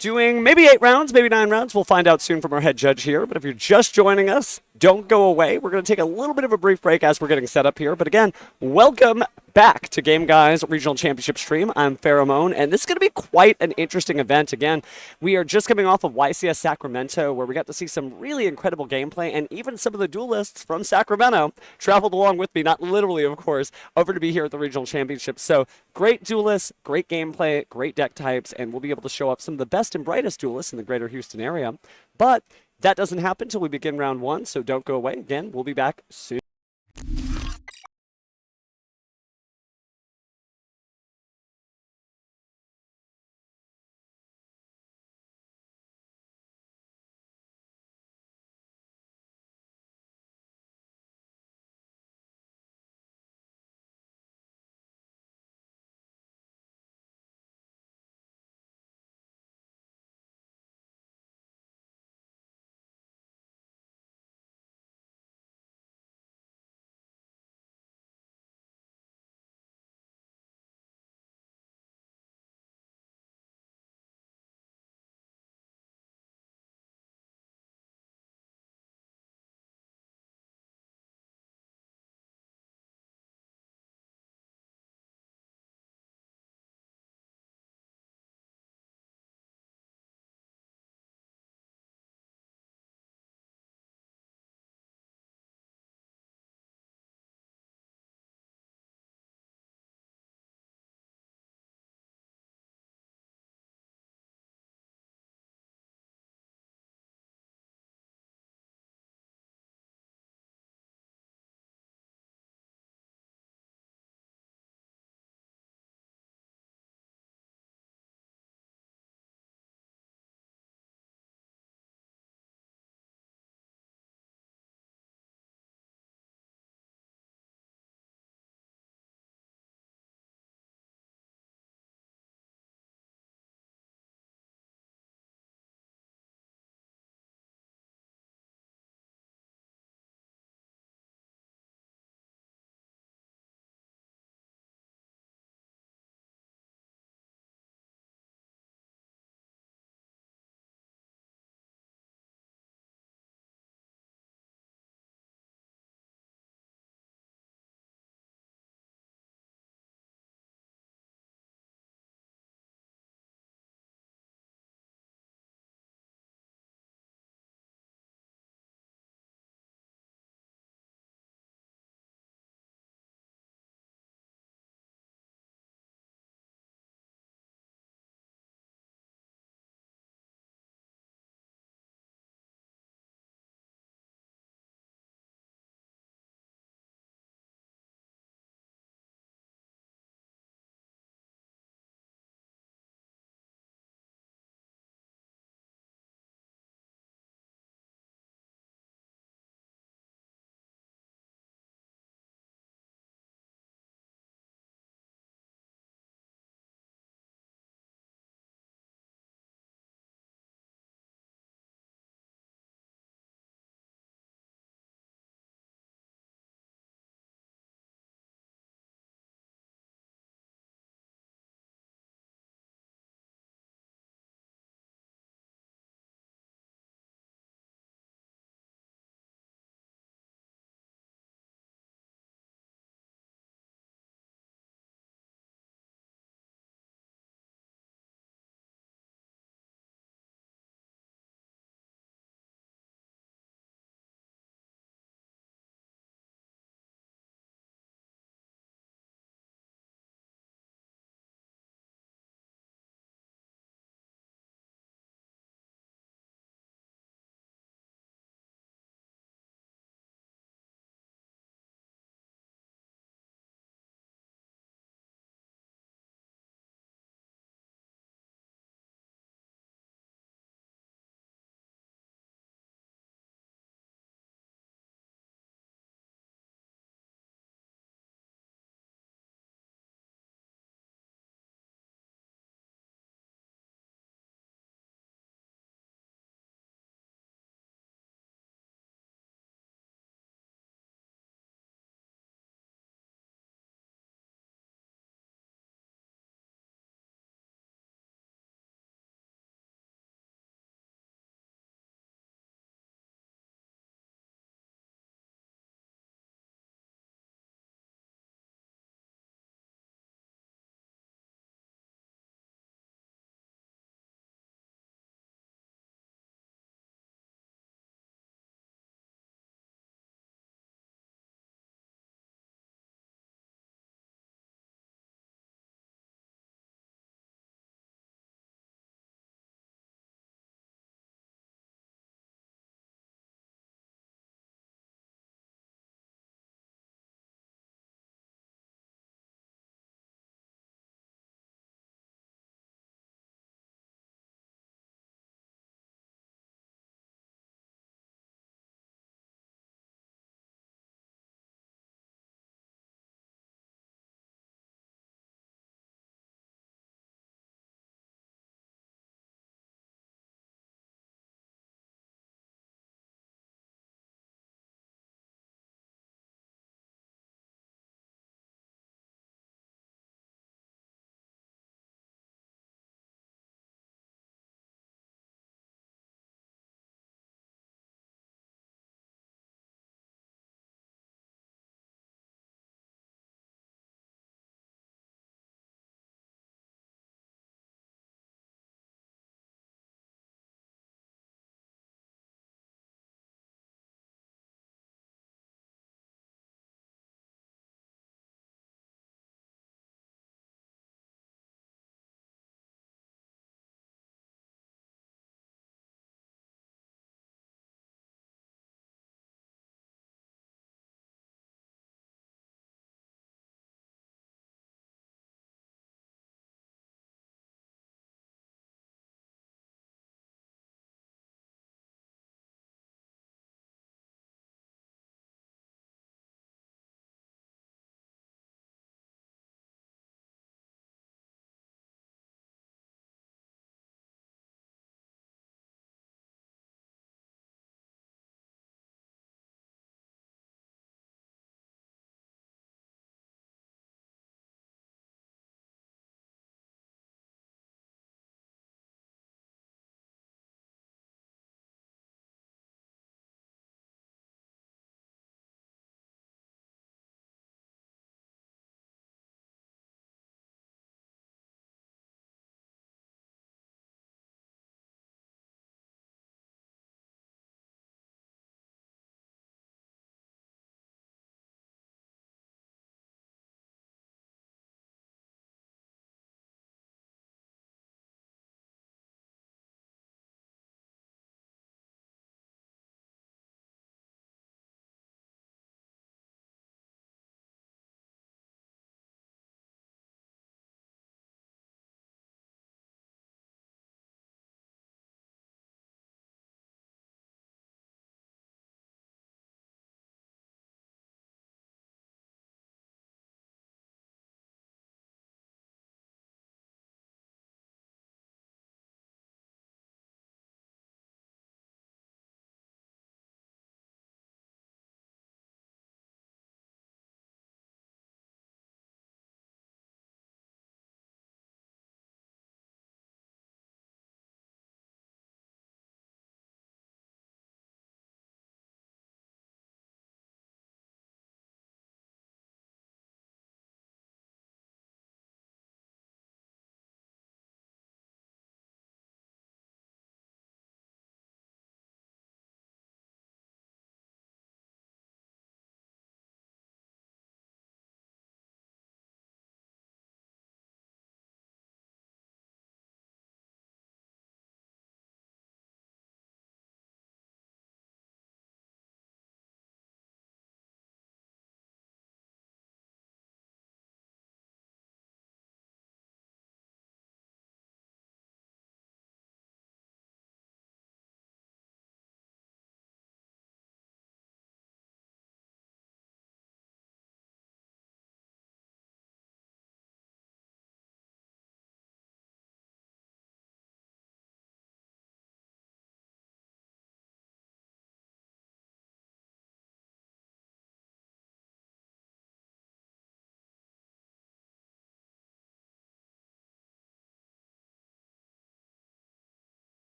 Doing maybe 8 rounds, maybe 9 rounds. We'll find out soon from our head judge here. But if you're just joining us, don't go away. We're going to take a little bit of a brief break as we're getting set up here. But again, welcome back to Game Guys Regional Championship Stream. I'm Pheromone, and this is going to be quite an interesting event. Again, we are just coming off of YCS Sacramento, where we got to see some really incredible gameplay, and even some of the duelists from Sacramento traveled along with me, not literally, of course, over to be here at the Regional Championship. So great duelists, great gameplay, great deck types, and we'll be able to show off some of the best and brightest duelists in the greater Houston area. But that doesn't happen until we begin round one, so don't go away. Again, we'll be back soon.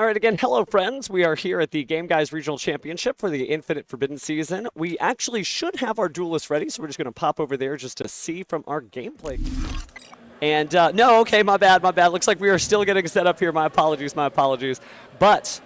All right, again, hello, friends. We are here at the Game Guys Regional Championship for the Infinite Forbidden season. We actually should have our duelists ready, so we're just going to pop over there just to see from our gameplay. And, no, okay, my bad. Looks like we are still getting set up here. My apologies. But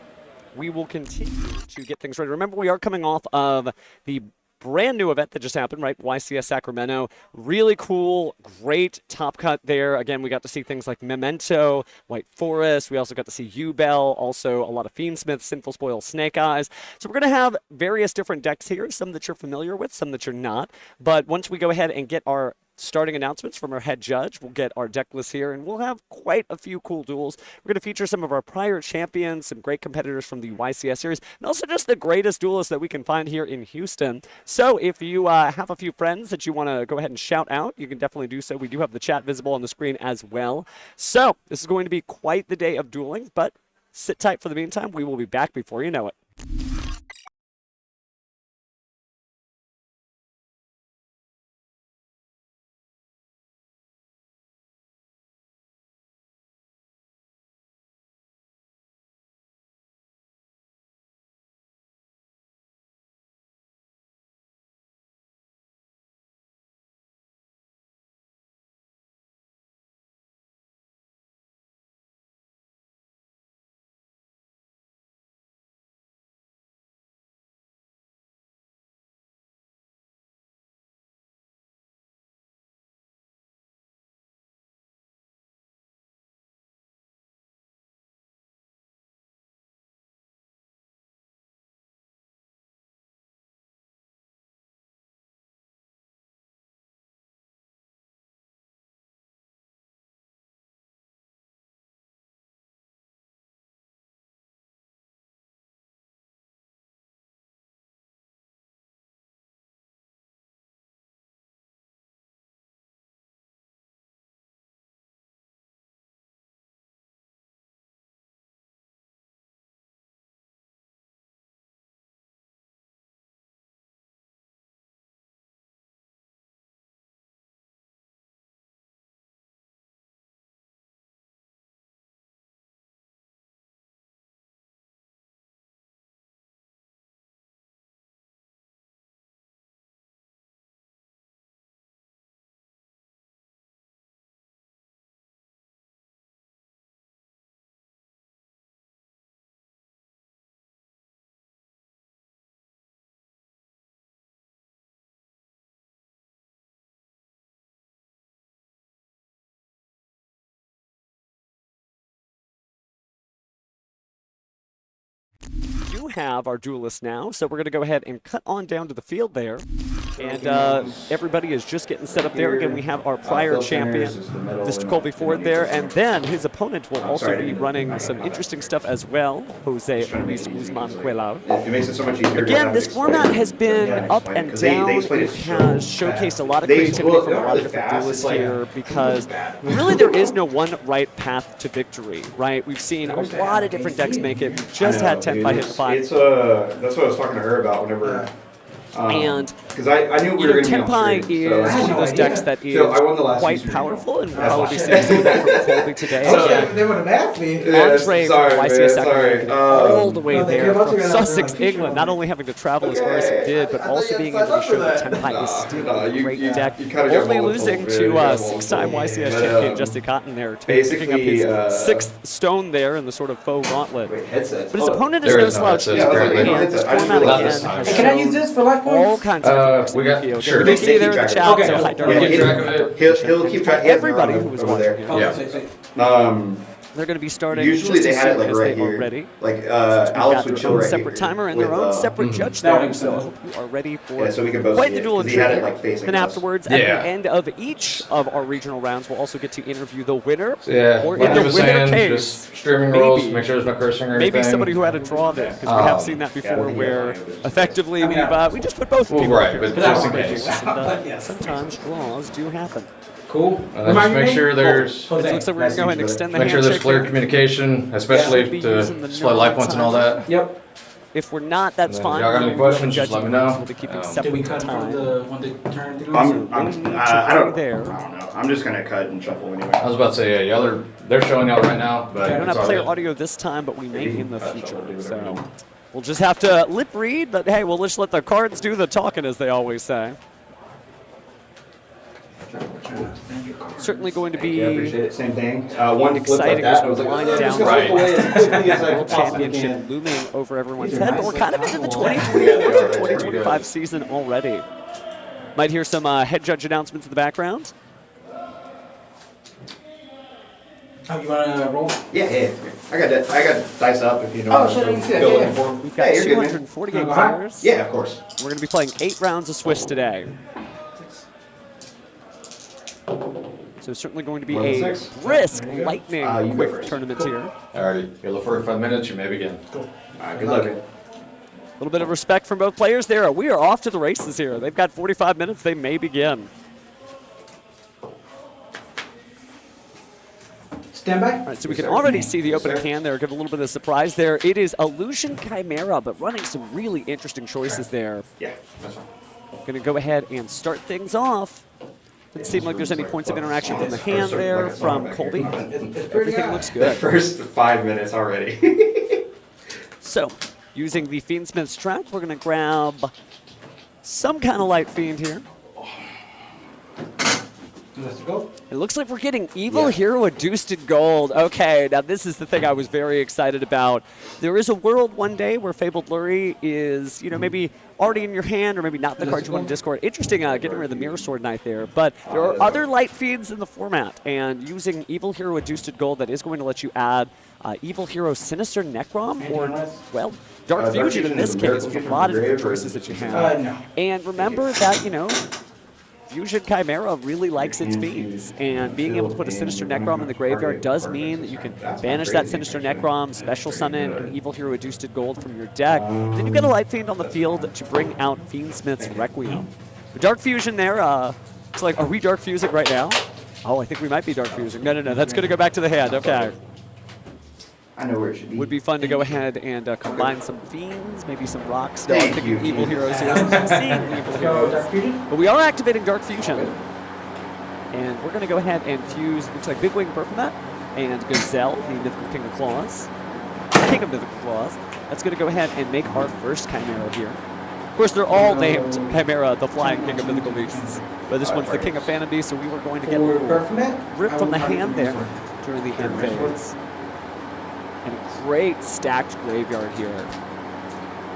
we will continue to get things ready. Remember, we are coming off of the brand new event that just happened, right? YCS Sacramento. Really cool, great top cut there. Again, we got to see things like Memento, White Forest. We also got to see U-Bell, also a lot of Fiendsmith, Sinful Spoil, Snake Eyes. So we're going to have various different decks here, some that you're familiar with, some that you're not. But once we go ahead and get our starting announcements from our head judge, we'll get our deck list here, and we'll have quite a few cool duels. We're going to feature some of our prior champions, some great competitors from the YCS series, and also just the greatest duelists that we can find here in Houston. So if you have a few friends that you want to go ahead and shout out, you can definitely do so. We do have the chat visible on the screen as well. So this is going to be quite the day of dueling, but sit tight for the meantime. We will be back before you know it. Do have our duelists now, so we're going to go ahead and cut on down to the field there. And everybody is just getting set up there. Again, we have our prior champion, Mr. Colby Ford there, and then his opponent will also be running some interesting stuff as well, Jose Luis Guzman Cuellar. It makes it so much easier. Again, this format has been up and down. It has showcased a lot of creativity from a lot of different duelists here because really there is no one right path to victory, right? We've seen a lot of different decks make it. We just had 10 by hit 5. That's what I was talking to her about whenever. And because I knew we were going to be on Tenpai stream, is one of those decks that is quite powerful, and we'll probably see some of that from Colby today. They would have asked me. Andre from YCS Sacramento all the way there from Sussex, England, not only having to travel as far as he did, but also being able to show that Tenpai is still a great deck. Only losing to six-time YCS champion Jesse Cotton there, picking up his 6th stone there in the sort of faux gauntlet. But his opponent is no slouch. And this format again has Can I use this for life points? all kinds of we sure. You see there in the chat. Okay. So hi, He'll keep track of everybody who was watching. Yeah. They're going to be starting. Usually they had it like right here. Ready. Like Alex would chill right separate here. timer and their own separate judge there. So I hope you are ready for so we can both quite the duel. he had it like facing Then us. afterwards, at the end of each of our regional rounds, we'll also get to interview the winner. Or in the winner case, just streaming rules, make sure there's no cursing or anything. Maybe somebody who had a draw there, because we have seen that before, where effectively we just put both people. Right, but just in case. Sometimes draws do happen. Cool. And then just make sure there's It looks like we're going to go ahead and extend the make sure there's handshake clear here. communication, especially to display life points and all that. Yep. If we're not, that's And then fine. if y'all got any We will be questions, just let judging me know. We'll be keeping Did we separate Did we cut from time. the when they turned through? I don't there. know. I'm just gonna cut and shuffle anyway. I was about to say, yeah, y'all they're showing y'all right now, but We don't it's have all player good. audio this time, but we may in the Maybe. future. Do whatever So you want. we'll just have to lip read, but hey, we'll just let the cards do the talking, as they always say. Certainly going to Yeah, be appreciate it. Same thing. One flip like exciting that. as I was we like, wind "Ugh, down just gonna flip away as quickly as I World possibly Championship can." looming over everyone's These are head, but nice, we're kind of like, into the cool. 2024-2025 season already. Might hear some head judge announcements in the background. Oh, you wanna roll? Yeah. I got that. I got dice up if you know. Oh, what shit, I'm you see that, building yeah. for. We've got Yeah, you're good, man. 248 Wanna go high? players. Yeah, of course. We're going to be playing 8 rounds of Swiss today. So certainly going to be Level a 6. brisk, You lightning go quick first. tournament here. Alrighty, your 45 minutes, you may begin. Good luck. A little bit of respect from both players there. We are off to the races here. They've got 45 minutes. They may begin. Stand by. All right, so we Yes, can sir. already see the Yes, opening sir. hand there. Give a little bit of surprise there. It is Illusion Chimera, but running some really interesting choices there. Yeah, that's fine. Going to go ahead and start things off. Doesn't seem like there's any points of interaction from the hand there from Colby. It's pretty Everything high. looks The good. first 5 minutes already. So, using the Fiendsmith's track, we're going to grab some kind of light fiend here. Let's go. It looks like we're getting Evil Yeah. Hero Adduced in Gold. Okay, now this is the thing I was very excited about. There is a world one day where Fabled Lurie is, maybe already in your hand or maybe not the card you want to discard. Interesting getting rid of the Mirror Sword Knight there. But there are other light fiends in the format, and using Evil Hero Adduced in Gold, that is going to let you add Evil Hero Sinister Necrom or, well, Dark Fusion in this case, with a lot of different choices that you have. No. And remember that, Fusion Chimera really likes its fiends, and being able to put a Sinister Necrom in the graveyard does mean that you can banish that Sinister Necrom, special summon an Evil Hero Adduced in Gold from your deck. Then you get a Light Fiend on the field to bring out Fiendsmith's Requiem. The Dark Fusion there, it's like, are we Dark Fusing right now? Oh, I think we might be Dark Fusing. No, that's going to go back to the hand. Okay. I know where it should be. Would be fun to go ahead and combine some fiends, maybe some rocks. No, I'm Thank thinking you. Evil Heroes here. I'm seeing Evil Go Heroes. Dark Fusion. But we are activating Dark Fusion. And we're going to go ahead and fuse, looks like Big Wing Perfumet and Gazelle, the Mythical King of Claws. King of Mythical Claws. That's going to go ahead and make our first Chimera here. Of course, they're all named Chimera, the Flying King of Mythical Beasts. But this one's the King of Phantom Beasts, so we were going to get a Or little Perfumet. rip from the hand there during the end phase. And a great stacked graveyard here.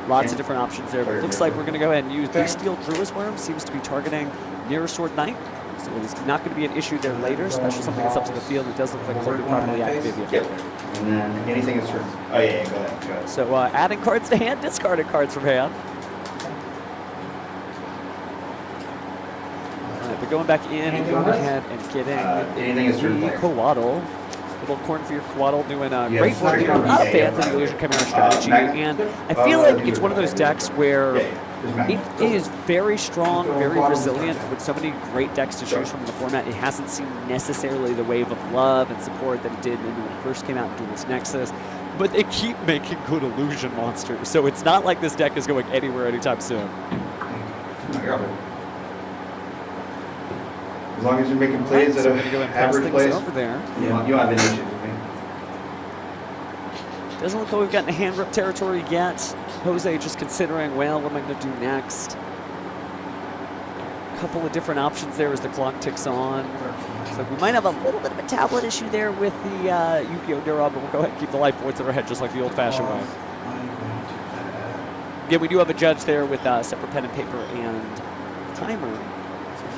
Lots of different options there, but it looks like we're going to go ahead and use the Steel Druid's Worm. Seems to be targeting Mirror Sword Knight, so it's not going to be an issue there later. Special something that's up to the field. It does look like Colby probably activated the Yep. effect. And then anything is turn. Oh yeah, go ahead. So adding cards to hand, discarding cards from hand. All right, but going back in and going ahead and getting Anything is turn the player. Coatl. Little corn for your Coatl doing Yeah, great it's work pretty here good. up Yeah, fans yeah. in the Illusion Chimera strategy. Mac- And I feel like you it's do one of it. those decks where There's Mac. it is very strong, very resilient, with so many great decks to choose from in the format. It hasn't seen necessarily the wave of love and support that it did maybe when it first came out in Duelist Nexus, but they keep making good illusion monsters. So it's not like this deck is going anywhere anytime soon. No, you're all good. As long as you're making plays So at we're an going to go and pass average things place, over there. you don't have any issues with me. Doesn't look like we've gotten a hand rip territory yet. Jose just considering, well, what am I going to do next? A couple of different options there as the clock ticks on. So we might have a little bit of a tablet issue there with the Yu-Gi-Oh! Neuron, but we'll go ahead and keep the life points in our head just like the old-fashioned way. Again, we do have a judge there with separate pen and paper and timer. So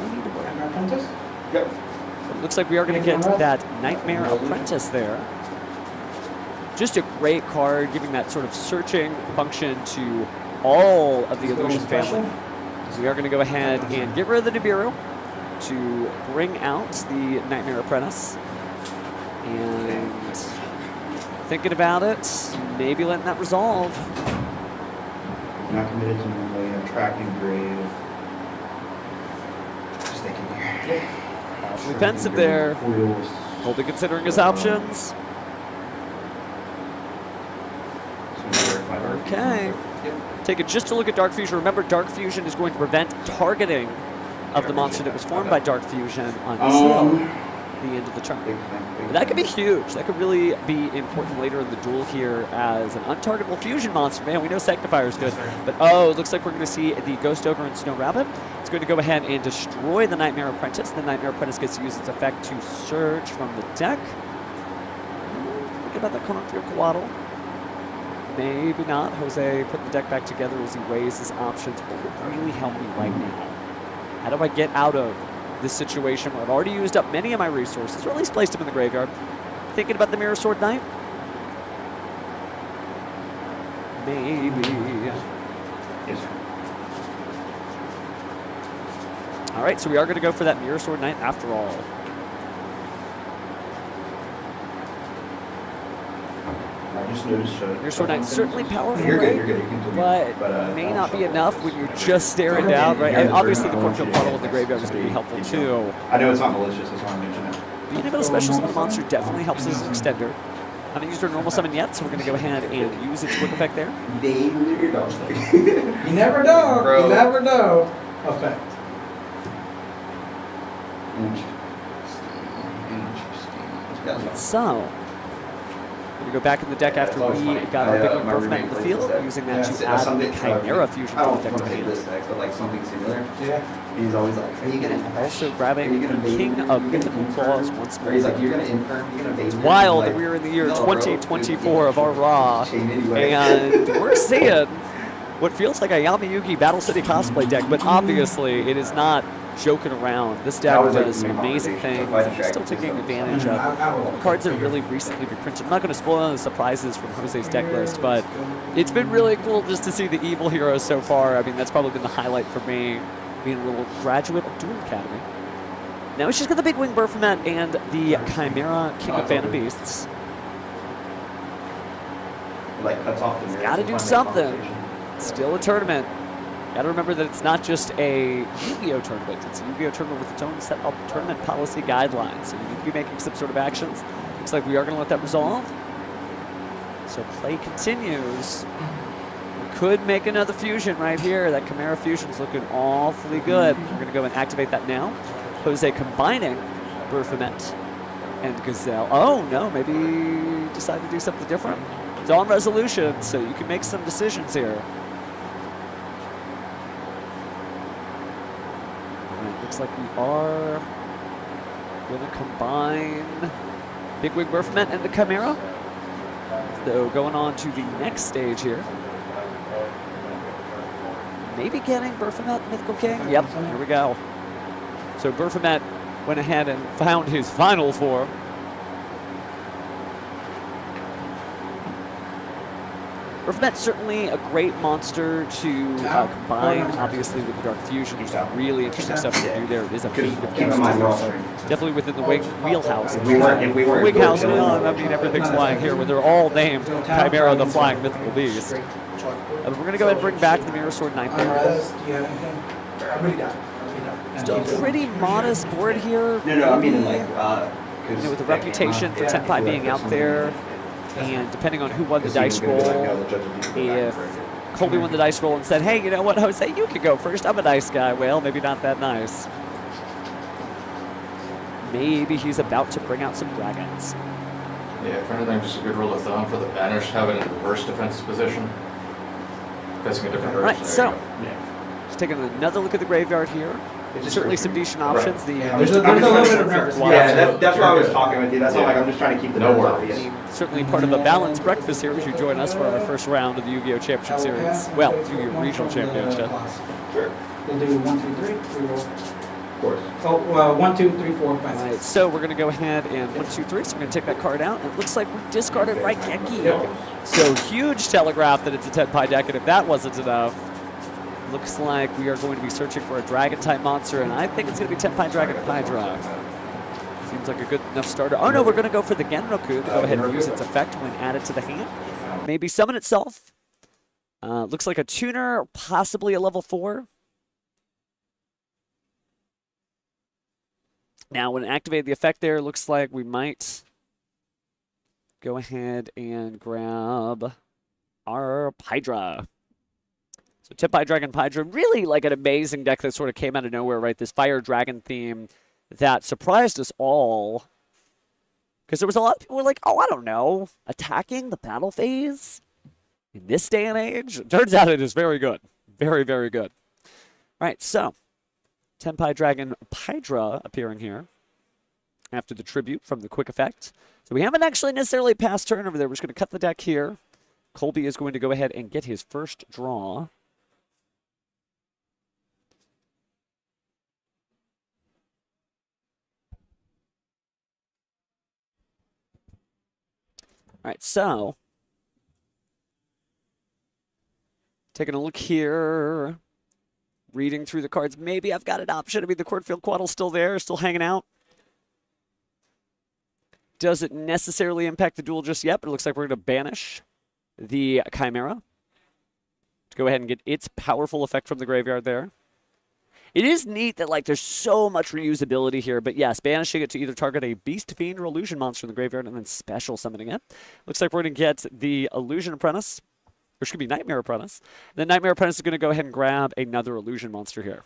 no need to worry. Apprentice. Yep. So it looks like we are going to get that Nightmare Apprentice there. Just a great card, giving that sort of searching function to all of the Illusion family. So we are going to go ahead and get rid of the Nibiru to bring out the Nightmare Apprentice. And thinking about it, maybe letting that resolve. Not committed to normally attracting grave. Just thinking here. Awfully pensive there. Coils. Colby considering his options. So we verify our Okay. Take just a look at Dark Fusion. Remember, Dark Fusion is going to prevent targeting of the monster that was formed by Dark Fusion until the end of the turn. But that could be huge. That could really be important later in the duel here as an untargetable fusion monster. Man, we know Sanctifier is good. But oh, it looks like we're going to see the Ghost Ogre and Snow Rabbit. It's going to go ahead and destroy the Nightmare Apprentice. The Nightmare Apprentice gets to use its effect to surge from the deck. Think about that coming through Coatl. Maybe not. Jose put the deck back together as he weighs his options. What would really help me right now? How do I get out of this situation where I've already used up many of my resources, or at least placed them in the graveyard? Thinking about the Mirror Sword Knight? Maybe. Yes, sir. All right, so we are going to go for that Mirror Sword Knight after all. I just noticed. Mirror Sword Knight's certainly powerful, You're good. right? You're good. You continue. But may not be enough when you're just staring down, right? And obviously, the Cornfield Puddle in the graveyard is going to be helpful too. I know it's not malicious. That's why I mentioned it. Being able to special summon a monster definitely helps as an extender. I haven't used our normal summon yet, so we're going to go ahead and use its quick effect there. You never know. Bro. You never know. Effect. Interesting. So, we're going to go back in the deck after we got our big Burfman in the field, using that to add the Chimera Fusion I to don't the deck want to to take hand. this deck, but like something similar. Yeah. He's always like, are you gonna Also grabbing the King of Mythical Claws once Or more. he's like, you're gonna infirm, you're gonna bait. It's wild that we're in the year 2024 of our Raw, and we're seeing what feels like a Yami-Yugi Battle City cosplay deck, but obviously it is not joking around. This deck does some amazing things, still taking advantage of all the cards that have really recently been printed. I'm not going to spoil any of the surprises from Jose's deck list, but it's been really cool just to see the evil heroes so far. I mean, that's probably been the highlight for me, being a little graduate of Duel Academy. Now it's just got the Big Wing Burfament and the Chimera King of Phantom Beasts. Like cuts off the mirror. Gotta do something. Still a tournament. Gotta remember that it's not just a Yu-Gi-Oh tournament. It's a Yu-Gi-Oh tournament with its own set of tournament policy guidelines. So you need to be making some sort of actions. Looks like we are gonna let that resolve. So play continues. We could make another fusion right here. That Chimera fusion's looking awfully good. We're gonna go and activate that now. Jose combining Burfament and Gazelle. Oh no, maybe decide to do something different. It's on resolution, so you can make some decisions here. Looks like we are going to combine Big Wing Burfament and the Chimera. So going on to the next stage here. Maybe getting Burfament Mythical King. Yep, here we go. So Burfament went ahead and found his final form. Burfament's certainly a great monster to combine, obviously, with the Dark Fusion. There's some really interesting stuff to do there. It is a feat of Keep in mind, we're also. definitely within the wheelhouse. If we weren't Wheelhouse, good, well, I mean, everything's flying here, when they're all named Chimera, the Flying Mythical Beast. We're going to go ahead and bring back the Mirror Sword Knight. Do you have anything? I'm really done. Still a pretty modest board here. No, I mean like, You know, with the reputation for Tenpai being out there, and depending on who won the dice roll, if Colby won the dice roll and said, hey, you know what, Jose, you could go first. I'm a nice guy. Well, maybe not that nice. Maybe he's about to bring out some dragons. Yeah, if anything, just a good rule of thumb for the banish, have it in a reverse defensive position. Facing a different Right, direction. so just taking another look at the graveyard here. Certainly some decent options. The There's a little bit of preference. Yeah, that's why I was talking with you. That's why like, I'm just trying to keep the No nerves off worries. you. certainly part of a balanced breakfast here as you join us for our first round of the Yu-Gi-Oh! Championship Series. Well, Yu-Gi-Oh! Regional Championship. Sure. We'll do 1, 2, 3. We roll. Of course. Oh, 1, 2, 3, 4, 5, 6. Right, so we're going to go ahead and 1, 2, 3. So we're going to take that card out. And it looks like we discarded Raigeki. So huge telegraph that it's a Tenpai deck, and if that wasn't enough, looks like we are going to be searching for a Dragon-type monster, and I think it's going to be Tenpai Dragon Hydra. Seems like a good enough starter. Oh no, we're going to go for the Genroku to go ahead and use its effect when added to the hand. Maybe summon itself. Looks like a tuner, possibly a level 4. Now, when activated the effect there, looks like we might go ahead and grab our Hydra. So Tenpai Dragon Hydra, really like an amazing deck that sort of came out of nowhere, right? This Fire Dragon theme that surprised us all. Because there was a lot of people who were like, oh, I don't know, attacking the battle phase in this day and age? It turns out it is very good. Very, very good. All right, so Tenpai Dragon Hydra appearing here after the tribute from the quick effect. So we haven't actually necessarily passed turn over there. We're just going to cut the deck here. Colby is going to go ahead and get his first draw. All right, so taking a look here, reading through the cards. Maybe I've got an option. I mean, the Cornfield Quaddle's still there, still hanging out. Doesn't necessarily impact the duel just yet, but it looks like we're going to banish the Chimera to go ahead and get its powerful effect from the graveyard there. It is neat that like there's so much reusability here, but yes, banishing it to either target a Beast, Fiend, or Illusion monster in the graveyard and then special summoning it. Looks like we're going to get the Illusion Apprentice, or should be Nightmare Apprentice. The Nightmare Apprentice is going to go ahead and grab another Illusion monster here.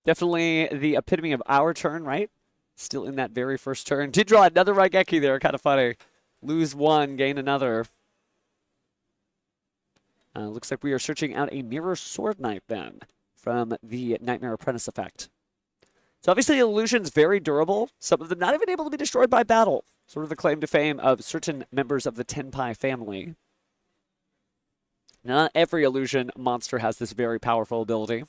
Definitely the epitome of our turn, right? Still in that very first turn. Did draw another Raigeki there. Kind of funny. Lose one, gain another. Looks like we are searching out a Mirror Sword Knight then from the Nightmare Apprentice effect. So obviously Illusion's very durable. Some of them not even able to be destroyed by battle. Sort of the claim to fame of certain members of the Tenpai family. Not every Illusion monster has this very powerful ability.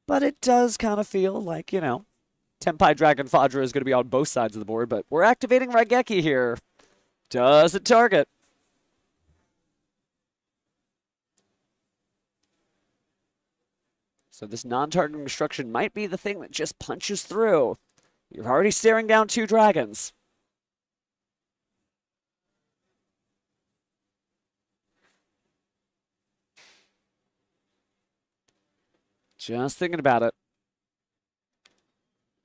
But it does kind of feel like, you know, Tenpai Dragon Fadra is going to be on both sides of the board, but we're activating Raigeki here. Does it target? So this non-targeting destruction might be the thing that just punches through. You're already staring down two dragons. Just thinking about it.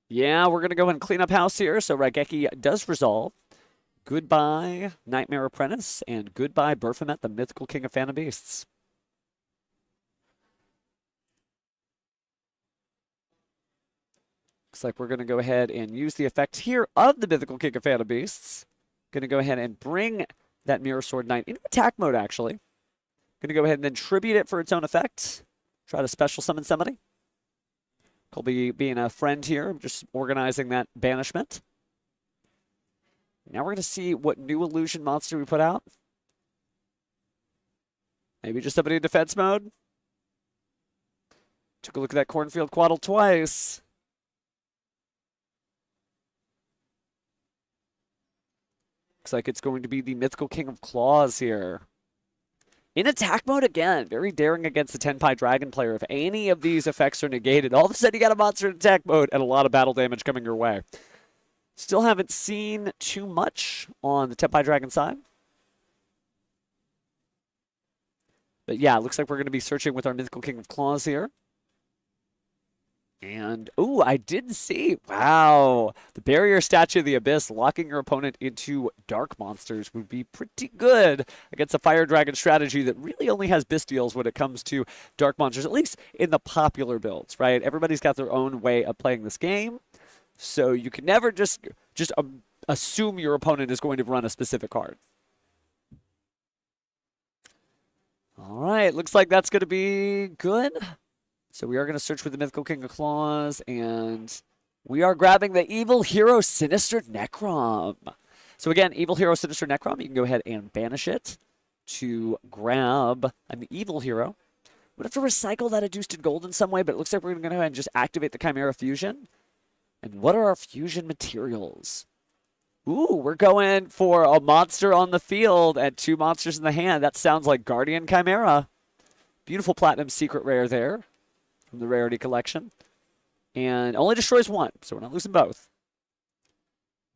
Yeah, we're going to go ahead and clean up house here. So Raigeki does resolve. Goodbye, Nightmare Apprentice, and goodbye, Baphomet, the mythical king of Phantom Beasts. Looks like we're going to go ahead and use the effect here of the mythical king of Phantom Beasts. Going to go ahead and bring that Mirror Sword Knight into attack mode, actually. Going to go ahead and then tribute it for its own effect. Try to special summon somebody. Colby being a friend here, just organizing that banishment. Now we're going to see what new illusion monster we put out. Maybe just somebody in defense mode. Took a look at that Cornfield Quaddle twice. Looks like it's going to be the Mythical King of Claws here. In attack mode again, very daring against the Tenpai Dragon player. If any of these effects are negated, all of a sudden you got a monster in attack mode and a lot of battle damage coming your way. Still haven't seen too much on the Tenpai Dragon side. But yeah, it looks like we're going to be searching with our Mythical King of Claws here. And, ooh, I did see, wow, the Barrier Statue of the Abyss, locking your opponent into dark monsters would be pretty good against a Fire Dragon strategy that really only has Bestials when it comes to dark monsters, at least in the popular builds, right? Everybody's got their own way of playing this game, so you can never just assume your opponent is going to run a specific card. All right, looks like that's going to be good. So we are going to search for the Mythical King of Claws, and we are grabbing the Evil Hero Sinister Necrom. So again, Evil Hero Sinister Necrom, you can go ahead and banish it to grab an Evil Hero. We'd have to recycle that Adduced Gold in some way, but it looks like we're going to go ahead and just activate the Chimera Fusion. And what are our fusion materials? Ooh, we're going for a monster on the field and two monsters in the hand. That sounds like Guardian Chimera. Beautiful Platinum Secret Rare there from the Rarity Collection. And only destroys one, so we're not losing both.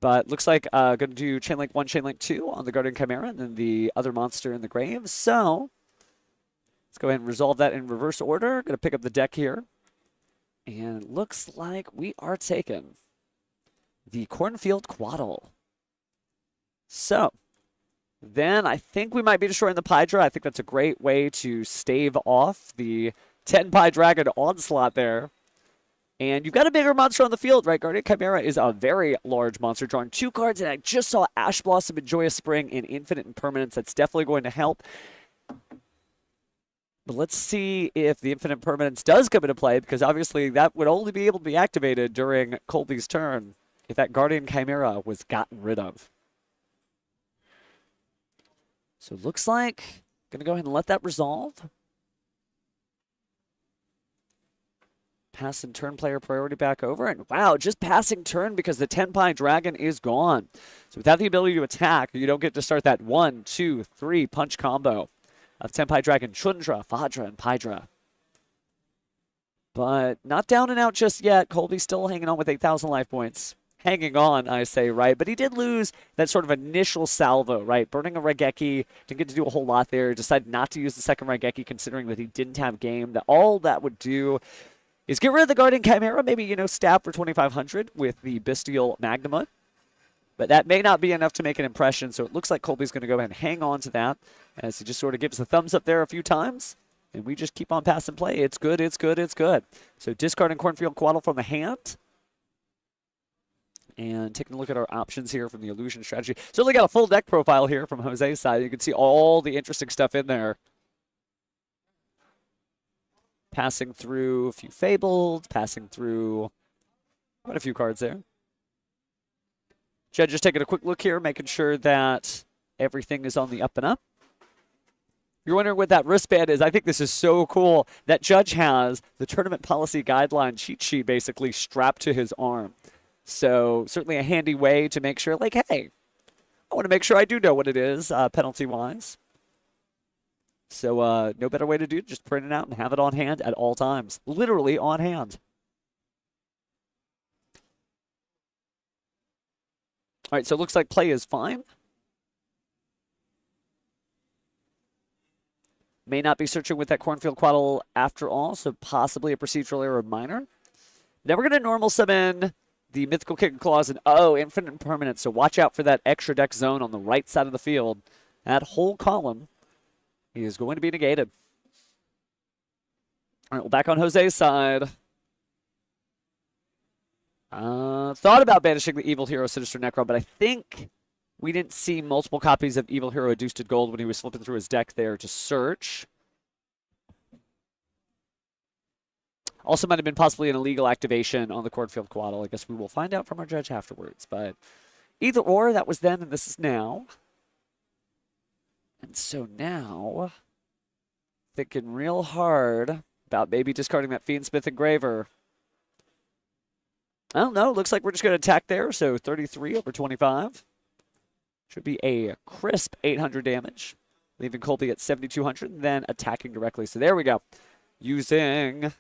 But looks like going to do Chainlink 1, Chainlink 2 on the Guardian Chimera, and then the other monster in the grave. So Let's go ahead and resolve that in reverse order. Going to pick up the deck here. And it looks like we are taking the Cornfield Quaddle. So, then I think we might be destroying the Pydra. I think that's a great way to stave off the 10 Pie Dragon onslaught there. And you've got a bigger monster on the field, right? Guardian Chimera is a very large monster, drawing 2 cards, and I just saw Ash Blossom and Joyous Spring and Infinite Impermanence. That's definitely going to help. But let's see if the Infinite Impermanence does come into play, because obviously that would only be able to be activated during Colby's turn if that Guardian Chimera was gotten rid of. So it looks like going to go ahead and let that resolve. Passing turn player priority back over. And wow, just passing turn because the 10 Pie Dragon is gone. So without the ability to attack, you don't get to start that 1, 2, 3 punch combo of 10 Pie Dragon, Chundra, Fadra, and Pydra. But not down and out just yet. Colby's still hanging on with 8,000 life points. Hanging on, I say, right? But he did lose that sort of initial salvo, right? Burning a Raigeki, didn't get to do a whole lot there. Decided not to use the second Raigeki considering that he didn't have game. That all that would do is get rid of the Guardian Chimera, maybe, you know, stab for 2,500 with the Bestial Magnamut. But that may not be enough to make an impression, so it looks like Colby's going to go ahead and hang on to that as he just sort of gives the thumbs up there a few times. And we just keep on passing play. It's good, it's good, it's good. So discarding Cornfield Quaddle from the hand. And taking a look at our options here from the Illusion strategy. Certainly got a full deck profile here from Jose's side. You can see all the interesting stuff in there. Passing through a few Fabled, passing through quite a few cards there. Judge just taking a quick look here, making sure that everything is on the up and up. You're wondering what that wristband is. I think this is so cool that Judge has the tournament policy guideline cheat sheet basically strapped to his arm. So certainly a handy way to make sure, like, hey, I want to make sure I do know what it is penalty-wise. So no better way to do it. Just print it out and have it on hand at all times. Literally on hand. All right, so it looks like play is fine. May not be searching with that Cornfield Quaddle after all, so possibly a procedural error minor. Then we're going to normal summon the Mythical Kick and Claws and, oh, Infinite Impermanence. So watch out for that extra deck zone on the right side of the field. That whole column is going to be negated. All right, well, back on Jose's side. Thought about banishing the Evil Hero Sinister Necron, but I think we didn't see multiple copies of Evil Hero Adused Gold when he was flipping through his deck there to search. Also might have been possibly an illegal activation on the Cornfield Quaddle. I guess we will find out from our judge afterwards. But either or, that was then and this is now. And so now, thinking real hard about maybe discarding that Fiendsmith Engraver. I don't know. Looks like we're just going to attack there. So 33 over 25. Should be a crisp 800 damage. Leaving Colby at 7,200 and then attacking directly. So there we go. Using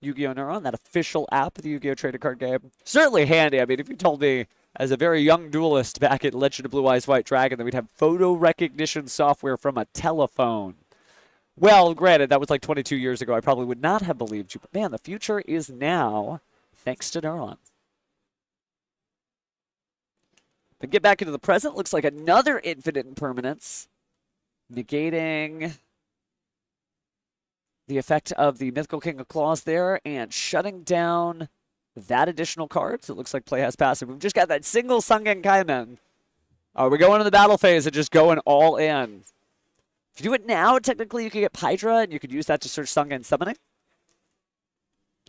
Yu-Gi-Oh! Neuron, that official app of the Yu-Gi-Oh! Trading Card Game. Certainly handy. I mean, if you told me as a very young duelist back at Legend of Blue Eyes White Dragon that we'd have photo recognition software from a telephone. Well, granted, that was like 22 years ago. I probably would not have believed you. But man, the future is now, thanks to Neuron. But get back into the present. Looks like another Infinite Impermanence. Negating the effect of the Mythical King of Claws there and shutting down that additional card. So it looks like play has passed. We've just got that single Sungen Kaimen. We're going to the battle phase and just going all in. If you do it now, technically you could get Pydra and you could use that to search Sungen Summoning.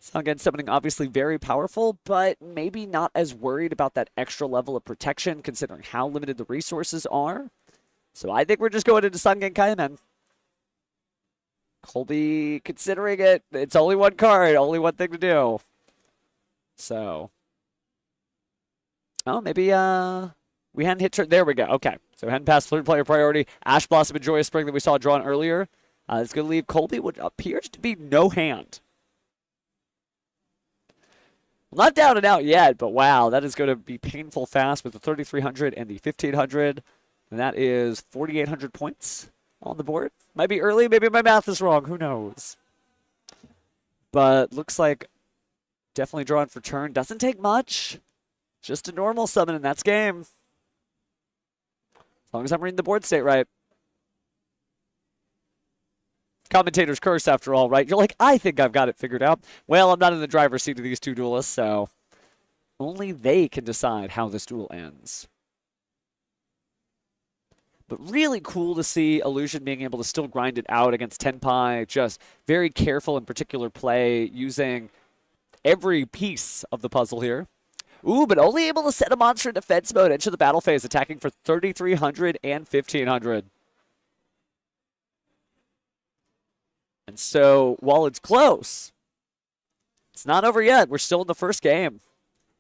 Sungen Summoning obviously very powerful, but maybe not as worried about that extra level of protection considering how limited the resources are. So I think we're just going into Sungen Kaimen. Colby considering it. It's only one card, only one thing to do. So. Oh, maybe we hadn't hit turn. There we go. Okay. So we hadn't passed third player priority. Ash Blossom and Joyous Spring that we saw drawn earlier. It's going to leave Colby what appears to be no hand. Well, not down and out yet, but wow, that is going to be painful fast with the 3,300 and the 1,500. And that is 4,800 points on the board. Might be early, maybe my math is wrong, who knows. But looks like definitely drawing for turn. Doesn't take much. Just a normal summon, and that's game. As long as I'm reading the board state right. Commentator's curse, after all, right? You're like, I think I've got it figured out. Well, I'm not in the driver's seat of these two duelists, so only they can decide how this duel ends. But really cool to see Illusion being able to still grind it out against Tenpai. Just very careful in particular play, using every piece of the puzzle here. Ooh, but only able to set a monster in defense mode. Enter the battle phase, attacking for 3,300 and 1,500. And so, while it's close, it's not over yet. We're still in the first game.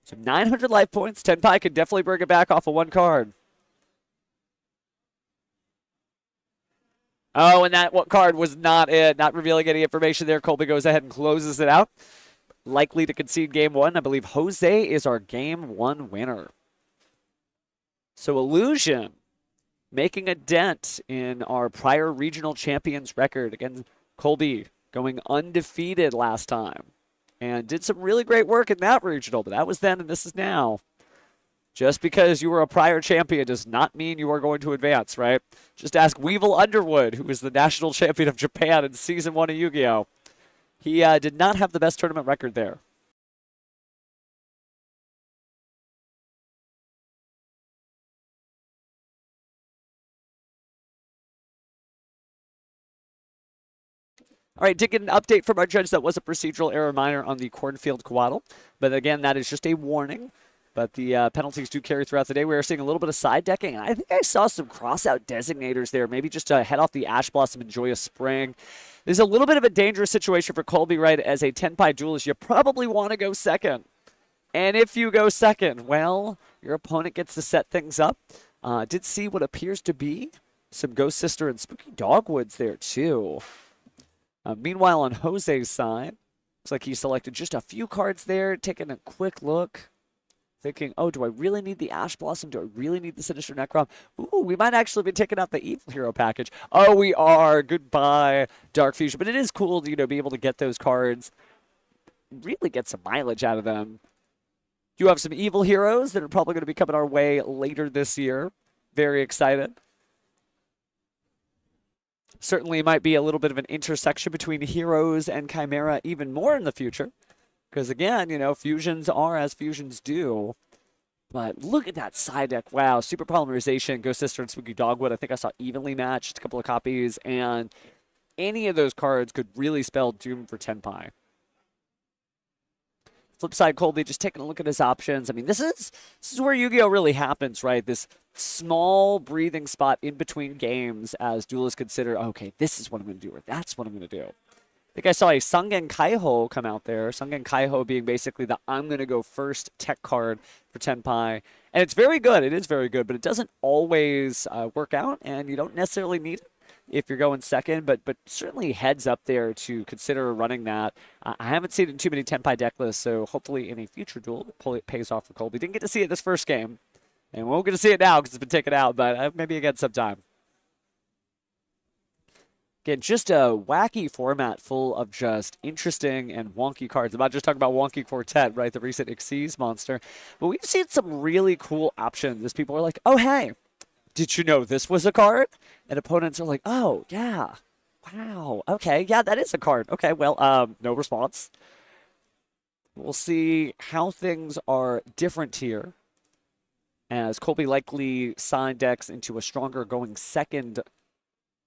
So 900 life points. Tenpai can definitely bring it back off of one card. Oh, and that card was not it. Not revealing any information there. Colby goes ahead and closes it out. Likely to concede game one. I believe Jose is our game one winner. So Illusion making a dent in our prior regional champions record. Again, Colby going undefeated last time. And did some really great work in that regional, but that was then and this is now. Just because you were a prior champion does not mean you are going to advance, right? Just ask Weevil Underwood, who was the national champion of Japan in Season 1 of Yu-Gi-Oh! He did not have the best tournament record there. All right, did get an update from our judge that was a procedural error minor on the Cornfield Coatl. But again, that is just a warning. But the penalties do carry throughout the day. We are seeing a little bit of side decking. And I think I saw some cross-out designators there. Maybe just to head off the Ash Blossom, enjoy a spring. There's a little bit of a dangerous situation for Colby, right? As a Tenpai duelist, you probably want to go second. And if you go second, well, your opponent gets to set things up. Did see what appears to be some Ghost Sister and Spooky Dogwoods there, too. Meanwhile, on Jose's side, looks like he selected just a few cards there, taking a quick look, thinking, oh, do I really need the Ash Blossom? Do I really need the Sinister Necrom? Ooh, we might actually be taking out the Evil Hero package. Oh, we are. Goodbye, Dark Fusion. But it is cool to, be able to get those cards, really get some mileage out of them. You have some Evil Heroes that are probably going to be coming our way later this year. Very excited. Certainly might be a little bit of an intersection between Heroes and Chimera even more in the future. Because again, fusions are as fusions do. But look at that side deck. Wow, Super Polymerization, Ghost Sister, and Spooky Dogwood. I think I saw evenly matched, a couple of copies. And any of those cards could really spell doom for Tenpai. Flip side, Colby just taking a look at his options. I mean, this is where Yu-Gi-Oh! Really happens, right? This small breathing spot in between games as duelists consider, okay, this is what I'm going to do, or that's what I'm going to do. I think I saw a Sungen Kaiho come out there. Sungen Kaiho being basically the I'm going to go first tech card for Tenpai. And it's very good. It is very good, but it doesn't always work out, and you don't necessarily need it if you're going second, but certainly heads up there to consider running that. I haven't seen it in too many Tenpai deck lists, so hopefully in a future duel it pays off for Colby. Didn't get to see it this first game, and we won't get to see it now because it's been taken out, but maybe again sometime. Again, just a wacky format full of just interesting and wonky cards. I'm not just talking about Wonky Quartet, right? The recent Xyz monster. But we've seen some really cool options as people are like, oh, hey, did you know this was a card? And opponents are like, oh, yeah. Wow. Okay, yeah, that is a card. Okay, well, no response. We'll see how things are different here as Colby likely side decks into a stronger going second.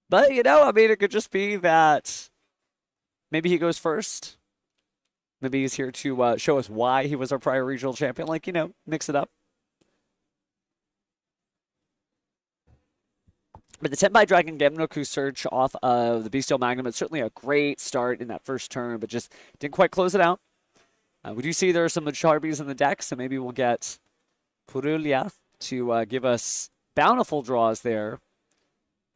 But, I mean, it could just be that maybe he goes first. Maybe he's here to show us why he was our prior regional champion. Like, mix it up. But the Tenpai Dragon Gemnoku search off of the Bestial Magnum, it's certainly a great start in that first turn, but just didn't quite close it out. We do see there are some Macharbies in the deck, so maybe we'll get Purulia to give us bountiful draws there.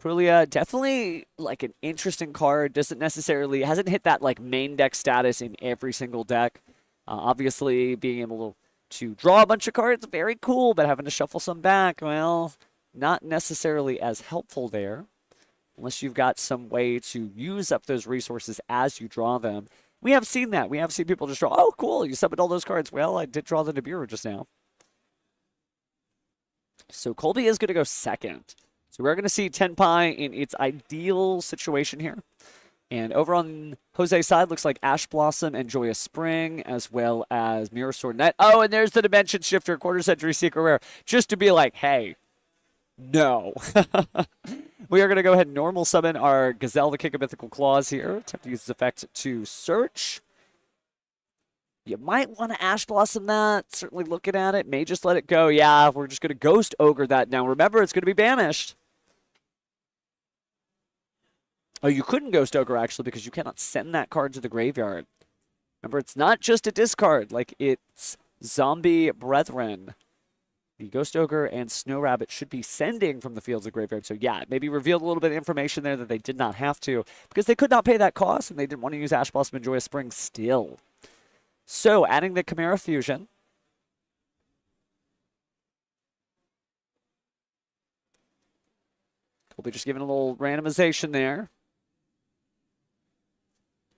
Purulia, definitely like an interesting card. Hasn't hit that like main deck status in every single deck. Obviously, being able to draw a bunch of cards, very cool, but having to shuffle some back, well, not necessarily as helpful there. unless you've got some way to use up those resources as you draw them. We have seen that. We have seen people just draw, oh, cool, you summoned all those cards. Well, I did draw the Nibiru just now. So Colby is going to go second. So we're going to see Tenpai in its ideal situation here. And over on Jose's side, looks like Ash Blossom and Joyous Spring, as well as Mirror Sword Knight. Oh, and there's the Dimension Shifter, Quarter Century Secret Rare. Just to be like, hey, no. We are going to go ahead and normal summon our Gazelle, the King of Mythical Claws here. Attempt to use this effect to search. You might want to Ash Blossom that. Certainly looking at it. May just let it go. Yeah, we're just going to Ghost Ogre that now. Remember, it's going to be banished. Oh, you couldn't Ghost Ogre, actually, because you cannot send that card to the graveyard. Remember, it's not just a discard. Like, it's Zombie Brethren. The Ghost Ogre and Snow Rabbit should be sending from the fields of graveyard. So, yeah, maybe revealed a little bit of information there that they did not have to, because they could not pay that cost, and they didn't want to use Ash Blossom and Joyous Spring still. So, adding the Chimera Fusion. We'll be just giving a little randomization there.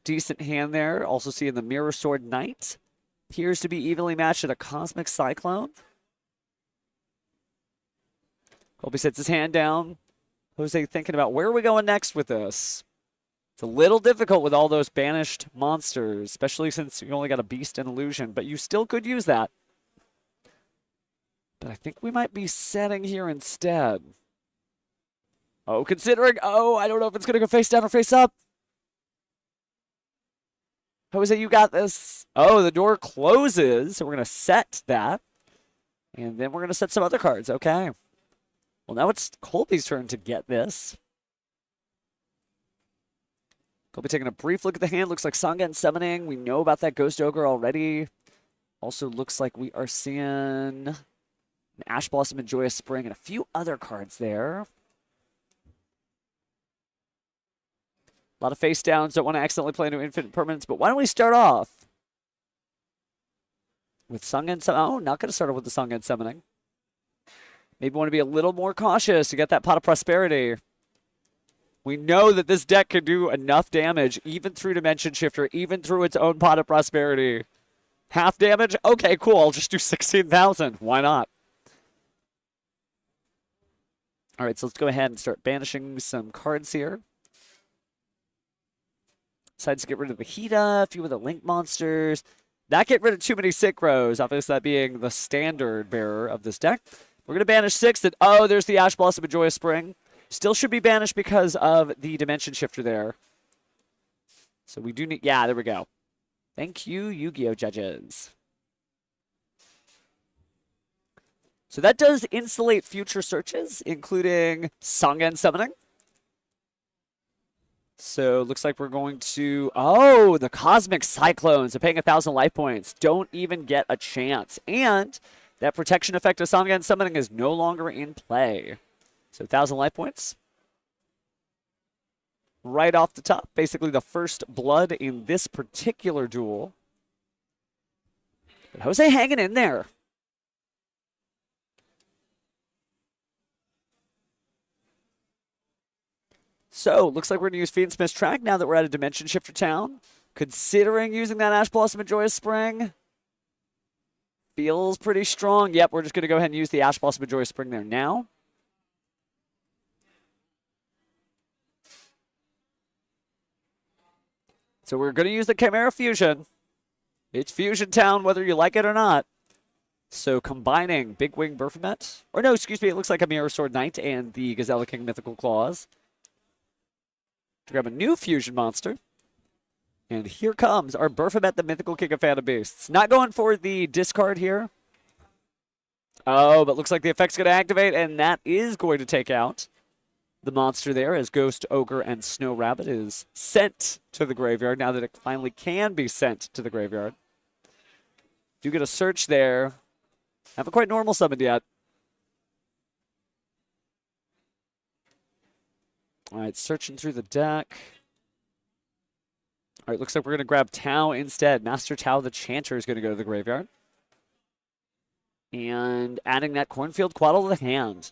Decent hand there. Also seeing the Mirror Sword Knight. Appears to be evenly matched at a Cosmic Cyclone. Colby sets his hand down. Jose thinking about where are we going next with this? It's a little difficult with all those banished monsters, especially since you only got a Beast and Illusion, but you still could use that. But I think we might be setting here instead. Oh, considering, oh, I don't know if it's going to go face down or face up. Jose, you got this. Oh, the door closes, so we're going to set that. And then we're going to set some other cards. Okay. Well, now it's Colby's turn to get this. Colby taking a brief look at the hand. Looks like Sangen summoning. We know about that Ghost Ogre already. Also looks like we are seeing an Ash Blossom and Joyous Spring and a few other cards there. A lot of face downs. Don't want to accidentally play into infinite permanence, but why don't we start off with Sangen summoning? Oh, not going to start off with the Sangen summoning. Maybe want to be a little more cautious to get that Pot of Prosperity. We know that this deck can do enough damage, even through Dimension Shifter, even through its own Pot of Prosperity. Half damage? Okay, cool. I'll just do 16,000. Why not? All right, so let's go ahead and start banishing some cards here. Decides to get rid of the Vegeta, a few of the Link monsters. Not get rid of too many Synchros, obviously that being the standard bearer of this deck. We're going to banish 6. And, oh, there's the Ash Blossom and Joyous Spring. Still should be banished because of the Dimension Shifter there. So we do need... Yeah, there we go. Thank you, Yu-Gi-Oh! Judges. So that does insulate future searches, including Sangen summoning. So looks like we're going to... Oh, the Cosmic Cyclones. So paying 1,000 life points. Don't even get a chance. And that protection effect of Sangen summoning is no longer in play. So 1,000 life points. Right off the top. Basically the first blood in this particular duel. But Jose hanging in there. So, looks like we're going to use Fiendsmith's Track now that we're at a Dimension Shifter town. Considering using that Ash Blossom and Joyous Spring. Feels pretty strong. Yep, we're just going to go ahead and use the Ash Blossom and Joyous Spring there now. So we're going to use the Chimera Fusion. It's Fusion Town, whether you like it or not. So combining Big Wing Baphomet. Or no, excuse me, it looks like a Mirror Sword Knight and the Gazelle King Mythical Claws. To grab a new fusion monster. And here comes our Baphomet, the Mythical King of Phantom Beasts. Not going for the discard here. Oh, but looks like the effect's going to activate, and that is going to take out the monster there as Ghost Ogre and Snow Rabbit is sent to the graveyard now that it finally can be sent to the graveyard. Do get a search there. Haven't quite normal summoned yet. All right, searching through the deck. All right, looks like we're going to grab Tau instead. Master Tau the Chanter is going to go to the graveyard. And adding that Cornfield Quaddle to the hand.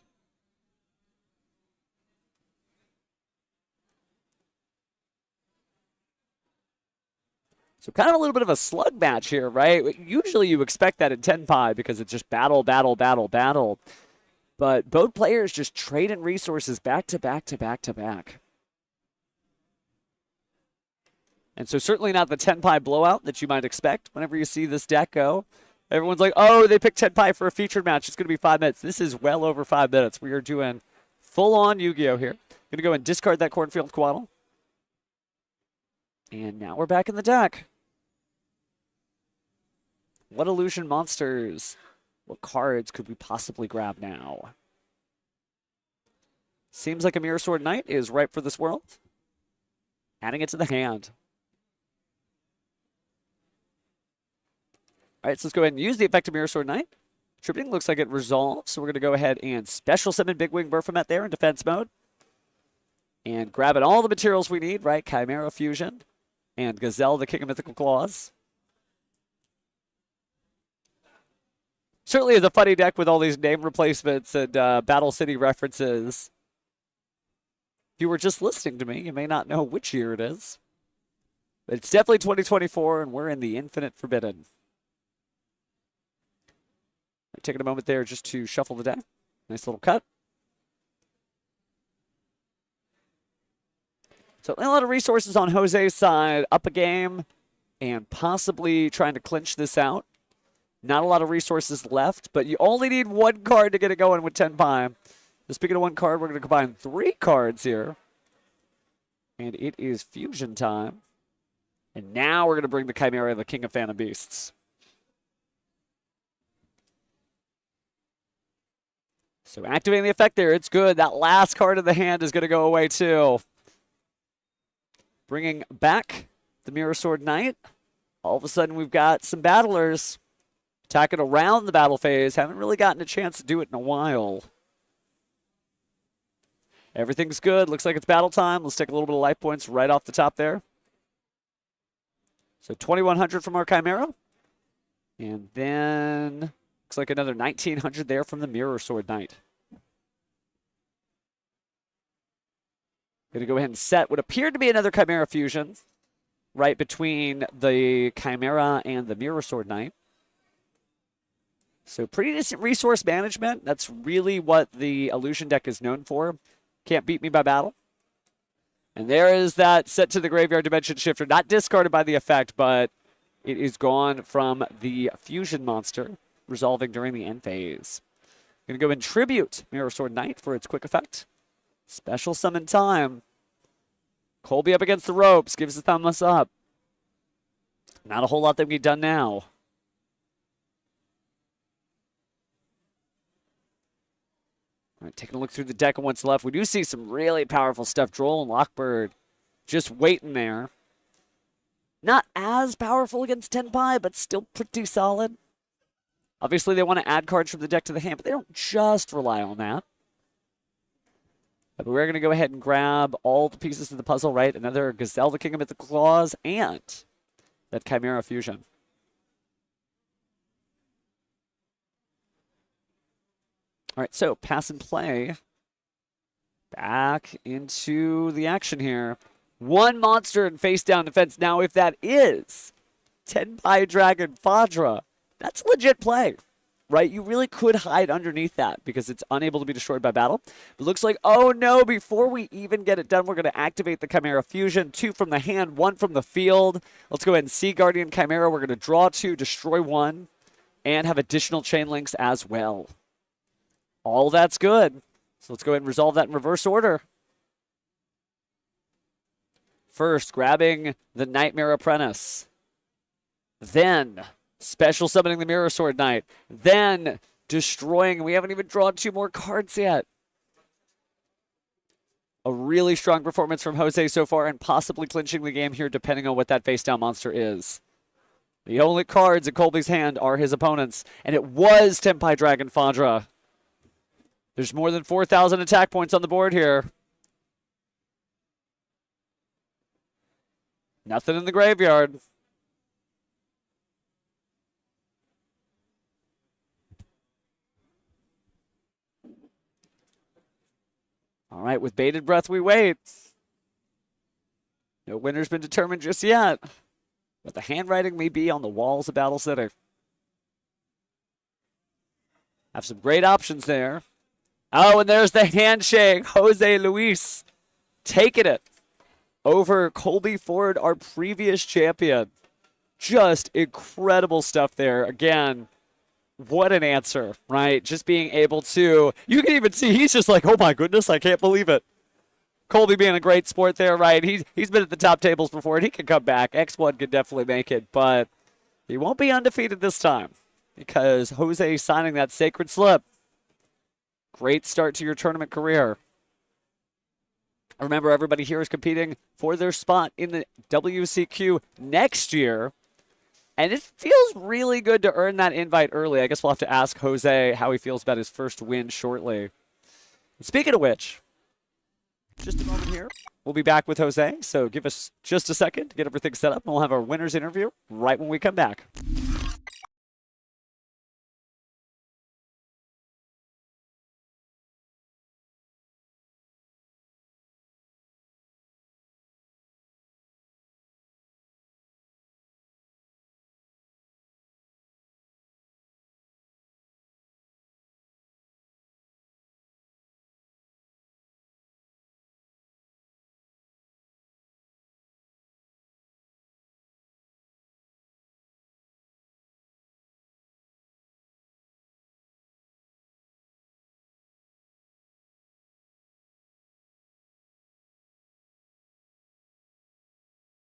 So kind of a little bit of a slug match here, right? Usually you expect that in Tenpai because it's just battle, battle, battle, battle. But both players just trading resources back to back to back to back. And so certainly not the Tenpai blowout that you might expect whenever you see this deck go. Everyone's like, oh, they picked Tenpai for a featured match. It's going to be 5 minutes. This is well over 5 minutes. We are doing full-on Yu-Gi-Oh! Here. Going to go and discard that Cornfield Quaddle. And now we're back in the deck. What illusion monsters? What cards could we possibly grab now? Seems like a Mirror Sword Knight is ripe for this world. Adding it to the hand. All right, so let's go ahead and use the effect of Mirror Sword Knight. Tributing looks like it resolves, so we're going to go ahead and special summon Big Wing Baphomet there in defense mode. And grabbing all the materials we need, right? Chimera Fusion and Gazelle, the King of Mythical Claws. Certainly is a funny deck with all these name replacements and Battle City references. If you were just listening to me, you may not know which year it is. But it's definitely 2024, and we're in the Infinite Forbidden. Taking a moment there just to shuffle the deck. Nice little cut. So a lot of resources on Jose's side, up a game, and possibly trying to clinch this out. Not a lot of resources left, but you only need one card to get it going with Tenpai. So speaking of one card, we're going to combine 3 cards here. And it is fusion time. And now we're going to bring the Chimera, the King of Phantom Beasts. So activating the effect there, it's good. That last card of the hand is going to go away too. Bringing back the Mirror Sword Knight. All of a sudden we've got some battlers attacking around the battle phase. Haven't really gotten a chance to do it in a while. Everything's good. Looks like it's battle time. Let's take a little bit of life points right off the top there. So 2,100 from our Chimera. And then looks like another 1,900 there from the Mirror Sword Knight. Going to go ahead and set what appeared to be another Chimera Fusion right between the Chimera and the Mirror Sword Knight. So pretty decent resource management. That's really what the Illusion deck is known for. Can't beat me by battle. And there is that set to the Graveyard Dimension Shifter. Not discarded by the effect, but it is gone from the Fusion monster, resolving during the end phase. Going to go and tribute Mirror Sword Knight for its quick effect. Special summon time. Colby up against the ropes. Gives a thumbs up. Not a whole lot that can be done now. All right, taking a look through the deck and what's left. We do see some really powerful stuff. Droll and Lockbird just waiting there. Not as powerful against Tenpai, but still pretty solid. Obviously, they want to add cards from the deck to the hand, but they don't just rely on that. But we're going to go ahead and grab all the pieces of the puzzle, right? Another Gazelle, the King of Mythical Claws, and that Chimera Fusion. All right, so pass and play. Back into the action here. One monster in face down defense. Now, if that is Tenpai Dragon Fadra, that's legit play, right? You really could hide underneath that because it's unable to be destroyed by battle. It looks like, oh no, before we even get it done, we're going to activate the Chimera Fusion. 2 from the hand, 1 from the field. Let's go ahead and see Guardian Chimera. We're going to draw 2, destroy 1, and have additional chain links as well. All that's good. So let's go ahead and resolve that in reverse order. First, grabbing the Nightmare Apprentice. Then, special summoning the Mirror Sword Knight. Then, destroying. We haven't even drawn 2 more cards yet. A really strong performance from Jose so far, and possibly clinching the game here depending on what that face-down monster is. The only cards in Colby's hand are his opponents, and it was Tenpai Dragon Fadra. There's more than 4,000 attack points on the board here. Nothing in the graveyard. All right, with bated breath we wait. No winner's been determined just yet. what the handwriting may be on the walls of Battle City. Have some great options there. Oh, and there's the handshake. Jose Luis taking it over Colby Ford, our previous champion. Just incredible stuff there. Again, what an answer, right? Just being able to, you can even see he's just like, oh my goodness, I can't believe it. Colby being a great sport there, right? He's been at the top tables before, and he can come back. X1 could definitely make it, but he won't be undefeated this time because Jose signing that sacred slip. Great start to your tournament career. Remember, everybody here is competing for their spot in the WCQ next year. And it feels really good to earn that invite early. I guess we'll have to ask Jose how he feels about his first win shortly. Speaking of which, just a moment here. We'll be back with Jose, so give us just a second to get everything set up, and we'll have our winners interview right when we come back.